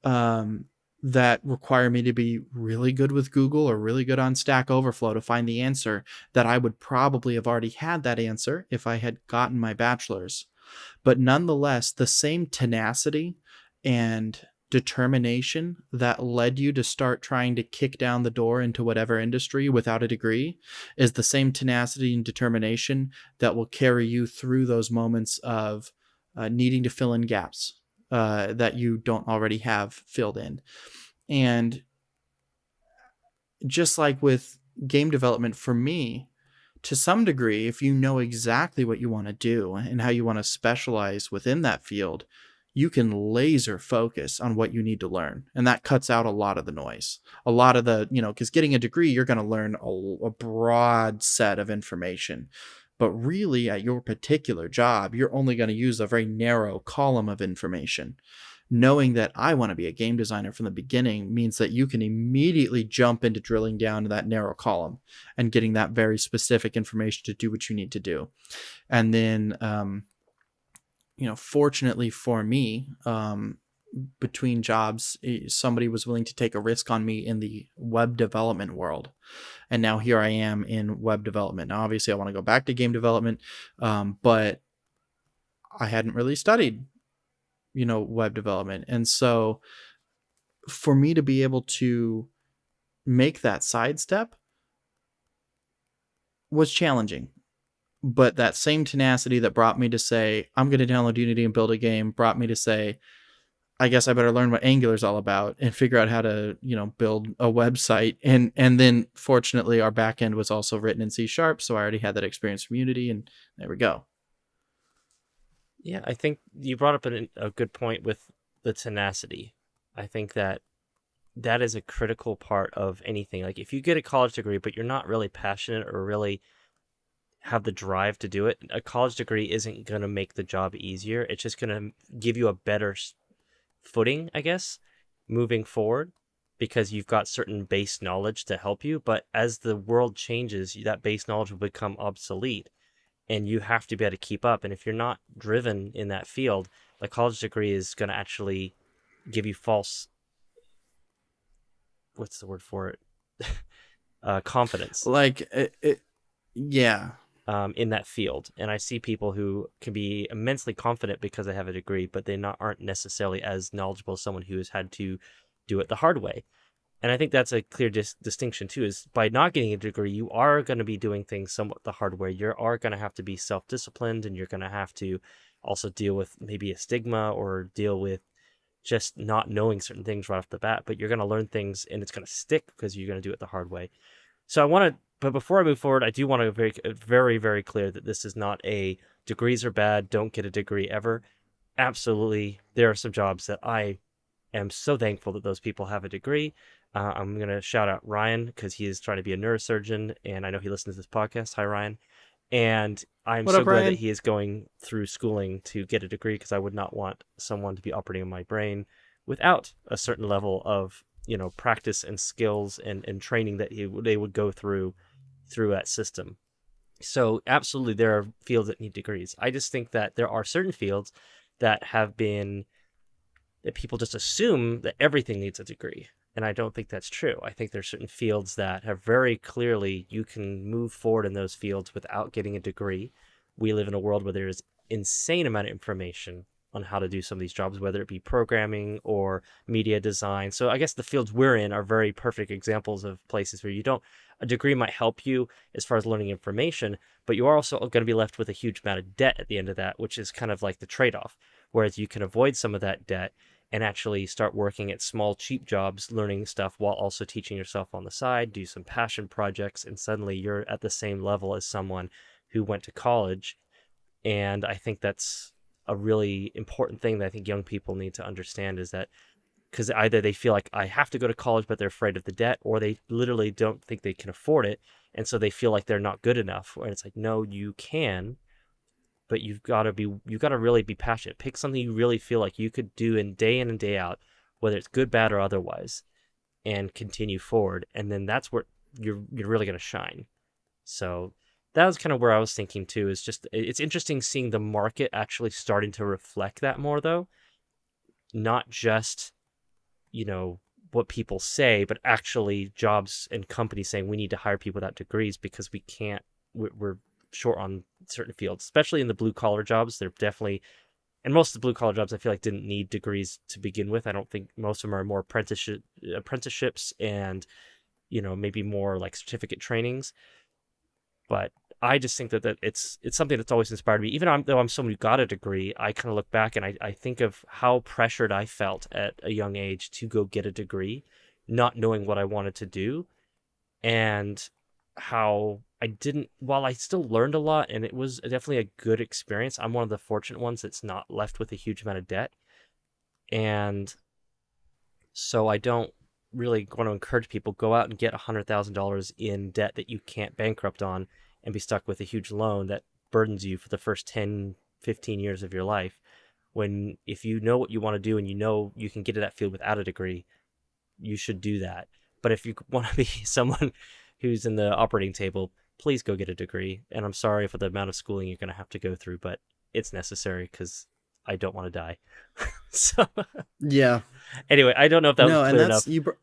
Um, that require me to be really good with Google or really good on Stack Overflow to find the answer, that I would probably have already had that answer if I had gotten my bachelor's. But nonetheless, the same tenacity and determination that led you to start trying to kick down the door into whatever industry without a degree is the same tenacity and determination that will carry you through those moments of needing to fill in gaps that you don't already have filled in. And just like with game development, for me, to some degree, if you know exactly what you want to do and how you want to specialize within that field, you can laser focus on what you need to learn. And that cuts out a lot of the noise. A lot of the, because getting a degree, you're going to learn a broad set of information. But really, at your particular job, you're only going to use a very narrow column of information. Knowing that I want to be a game designer from the beginning means that you can immediately jump into drilling down to that narrow column and getting that very specific information to do what you need to do. And then, fortunately for me, between jobs, somebody was willing to take a risk on me in the web development world. And now here I am in web development. Now, obviously, I want to go back to game development, but I hadn't really studied web development. And so for me to be able to make that sidestep was challenging. But that same tenacity that brought me to say, I'm going to download Unity and build a game, brought me to say, I guess I better learn what Angular is all about and figure out how to, build a website. And then fortunately our backend was also written in C#, so I already had that experience from Unity, and there we go. Yeah, I think you brought up a good point with the tenacity. I think that is a critical part of anything. Like if you get a college degree, but you're not really passionate or really have the drive to do it, a college degree isn't going to make the job easier. It's just going to give you a better footing, I guess, moving forward, because you've got certain base knowledge to help you. But as the world changes, that base knowledge will become obsolete, and you have to be able to keep up. And if you're not driven in that field, the college degree is going to actually give you false, what's the word for it? Confidence. Like, yeah. In that field. And I see people who can be immensely confident because they have a degree, but they aren't necessarily as knowledgeable as someone who has had to do it the hard way. And I think that's a clear distinction too, is by not getting a degree, you are going to be doing things somewhat the hard way. You are going to have to be self-disciplined, and you're going to have to also deal with maybe a stigma or deal with just not knowing certain things right off the bat, but you're going to learn things and it's going to stick because you're going to do it the hard way. So I want to, but before I move forward, I do want to make it very, very clear that this is not a degrees are bad, don't get a degree ever. Absolutely, there are some jobs that I am so thankful that those people have a degree. I'm going to shout out Ryan because he is trying to be a neurosurgeon, and I know he listens to this podcast. Hi, Ryan. And I'm What so up, glad that Ryan? he is going through schooling to get a degree, because I would not want someone to be operating on my brain without a certain level of practice and skills and training that they would go through that system. So absolutely, there are fields that need degrees. I just think that there are certain fields that have been, that people just assume that everything needs a degree. And I don't think that's true. I think there's certain fields that have very clearly, you can move forward in those fields without getting a degree. We live in a world where there's insane amount of information on how to do some of these jobs, whether it be programming or media design. So I guess the fields we're in are very perfect examples of places where a degree might help you as far as learning information, but you are also going to be left with a huge amount of debt at the end of that, which is kind of like the trade-off. Whereas you can avoid some of that debt and actually start working at small, cheap jobs, learning stuff while also teaching yourself on the side, do some passion projects, and suddenly you're at the same level as someone who went to college. And I think that's a really important thing that I think young people need to understand, is that because either they feel like I have to go to college, but they're afraid of the debt, or they literally don't think they can afford it. And so they feel like they're not good enough. And it's like, no, you can, but you've got to really be passionate. Pick something you really feel like you could do in and day out, whether it's good, bad, or otherwise, and continue forward. And then that's where you're really going to shine. So that was kind of where I was thinking too, is just, it's interesting seeing the market actually starting to reflect that more though. Not just, you know, what people say, but actually jobs and companies saying we need to hire people without degrees because we can't, we're short on certain fields, especially in the blue collar jobs. They're definitely, and most of the blue collar jobs I feel like didn't need degrees to begin with. I don't think most of them are more apprenticeships and, maybe more like certificate trainings. But I just think that it's something that's always inspired me. Even though I'm someone who got a degree, I kind of look back and I think of how pressured I felt at a young age to go get a degree, not knowing what I wanted to do, and how I didn't. While I still learned a lot, and it was definitely a good experience, I'm one of the fortunate ones that's not left with a huge amount of debt, and so I don't really want to encourage people go out and get $100,000 in debt that you can't bankrupt on and be stuck with a huge loan that burdens you for the first 10, 15 years of your life. When if you know what you want to do and you know you can get to that field without a degree, you should do that. But if you want to be someone who's in the operating table, please go get a degree. And I'm sorry for the amount of schooling you're going to have to go through, but it's necessary because I don't want to die. So Yeah. anyway, I don't know if that was No, and clear that's enough. you.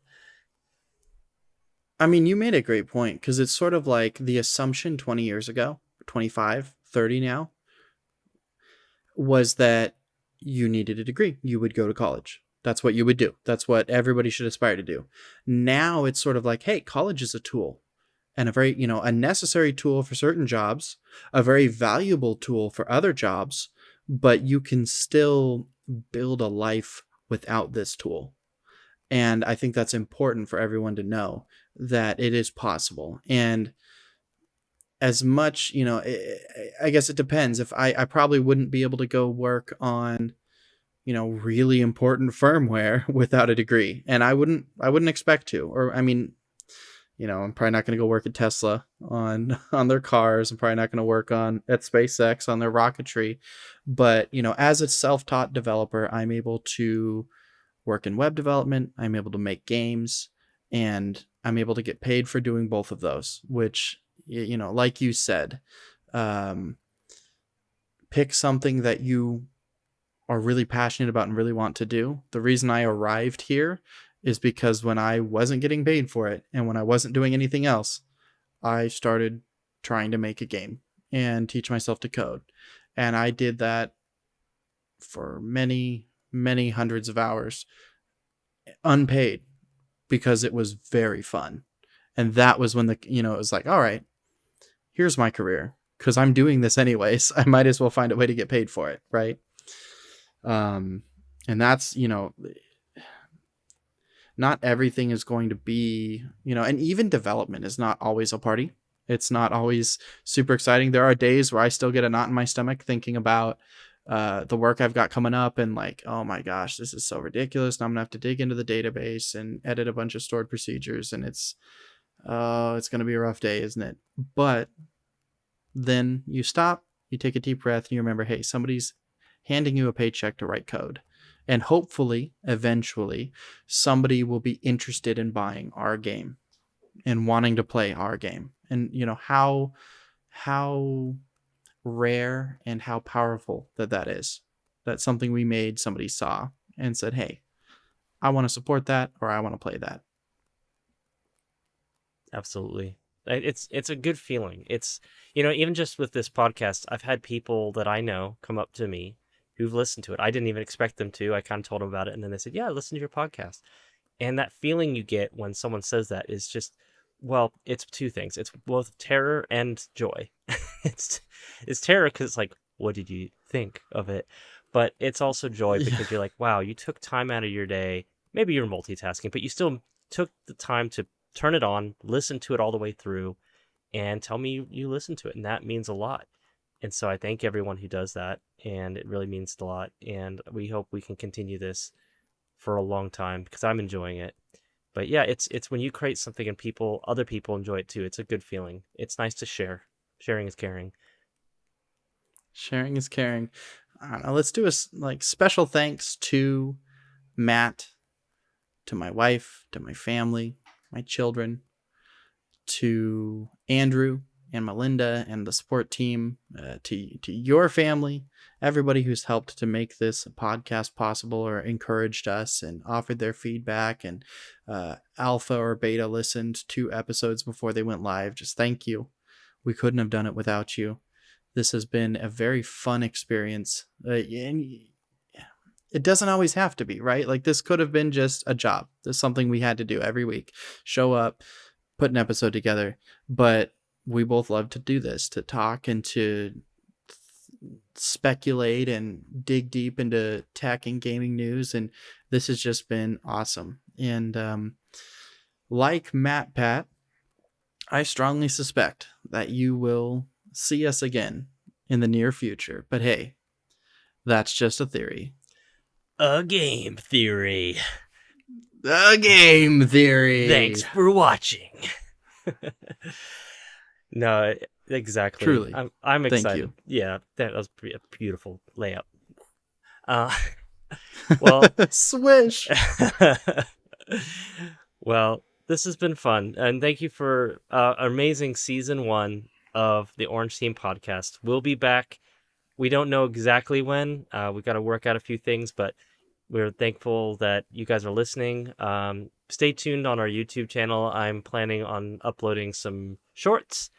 I mean, you made a great point because it's sort of like the assumption 20 years ago, 25, 30 now, was that you needed a degree. You would go to college. That's what you would do. That's what everybody should aspire to do. Now it's sort of like, hey, college is a tool and a very, a necessary tool for certain jobs, a very valuable tool for other jobs, but you can still build a life without this tool. And I think that's important for everyone to know that it is possible. And as much, I guess it depends. If I probably wouldn't be able to go work on, really important firmware without a degree. And I wouldn't expect to. Or I mean, I'm probably not going to go work at Tesla on on their cars. I'm probably not going to work on at SpaceX on their rocketry. But, as a self-taught developer, I'm able to work in web development, I'm able to make games, and I'm able to get paid for doing both of those, which, like you said, um, pick something that you are really passionate about and really want to do. The reason I arrived here is because when I wasn't getting paid for it and when I wasn't doing anything else, I started trying to make a game and teach myself to code. And I did that for many, many hundreds of hours unpaid because it was very fun. And that was when it was like, all right, here's my career because I'm doing this anyways. I might as well find a way to get paid for it. Right. Um, and that's, not everything is going to be, and even development is not always a party. It's not always super exciting. There are days where I still get a knot in my stomach thinking about the work I've got coming up and like, oh my gosh, this is so ridiculous. Now I'm gonna have to dig into the database and edit a bunch of stored procedures, and it's gonna be a rough day, isn't it? But then you stop, you take a deep breath, and you remember, hey, somebody's handing you a paycheck to write code. And hopefully, eventually, somebody will be interested in buying our game and wanting to play our game. And how rare and how powerful that is. That's something we made, somebody saw and said, "Hey, I want to support that or I want to play that." Absolutely. It's a good feeling. It's even just with this podcast, I've had people that I know come up to me who've listened to it. I didn't even expect them to. I kind of told them about it, and then they said, "Yeah, I listened to your podcast." And that feeling you get when someone says that is just, well, it's two things. It's both terror and joy. it's it's terror because it's like, what did you think of it? But it's also joy Yeah. because you're like, wow, you took time out of your day. Maybe you're multitasking, but you still took the time to turn it on, listen to it all the way through, and tell me you listened to it, and that means a lot. And so I thank everyone who does that, and it really means a lot. And we hope we can continue this for a long time because I'm enjoying it. But yeah, it's when you create something and other people enjoy it too. It's a good feeling. It's nice to share. Sharing is caring. Sharing is caring. I don't know, let's do a like special thanks to Matt, to my wife, to my family, my children, to Andrew and Melinda and the support team, to your family, everybody who's helped to make this podcast possible or encouraged us and offered their feedback and alpha or beta listened 2 episodes before they went live. Just thank you. We couldn't have done it without you. This has been a very fun experience. And it doesn't always have to be, right? Like, this could have been just a job. There's something we had to do every week. Show up, put an episode together. But we both love to do this, to talk and to speculate and dig deep into tech and gaming news. And this has just been awesome. And like Matt Pat, I strongly suspect that you will see us again in the near future. But hey, that's just a theory. A game theory. The game theory. Thanks for watching. No, exactly. Truly. I'm excited. Thank you. Yeah, that was a beautiful layout. Well, swish. Well, this has been fun, and thank you for amazing season 1 of the Orange Team podcast. We'll be back. We don't know exactly when. We got to work out a few things, but we're thankful that you guys are listening. Stay tuned on our YouTube channel. I'm planning on uploading some shorts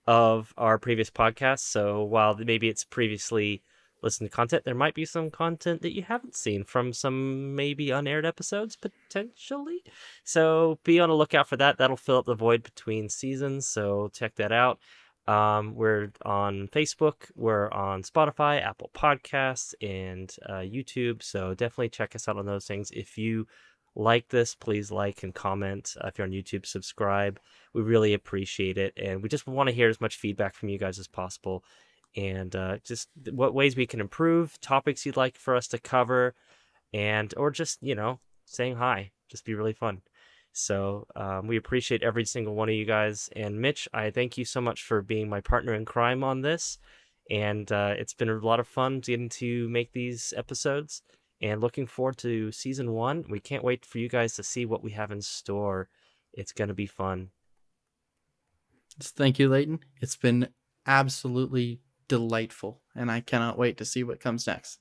of our previous podcasts. So while maybe it's previously listened to content, there might be some content that you haven't seen from some maybe unaired episodes, potentially. So be on the lookout for that. That'll fill up the void between seasons. So check that out. We're on Facebook, we're on Spotify, Apple Podcasts, and YouTube. So definitely check us out on those things. If you like this, please like and comment. If you're on YouTube, subscribe. We really appreciate it. And we just want to hear as much feedback from you guys as possible. And just what ways we can improve, topics you'd like for us to cover, and or just, saying hi. Just be really fun. So we appreciate every single one of you guys. And Mitch, I thank you so much for being my partner in crime on this. And it's been a lot of fun getting to make these episodes and looking forward to season 1. We can't wait for you guys to see what we have in store. It's going to be fun. Thank you, Leighton. It's been absolutely delightful, and I cannot wait to see what comes next.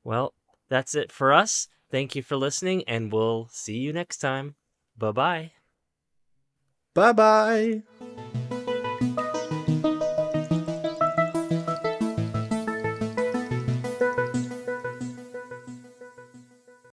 Well, that's it for us. Thank you for listening, and we'll see you next time. Bye-bye. Bye-bye.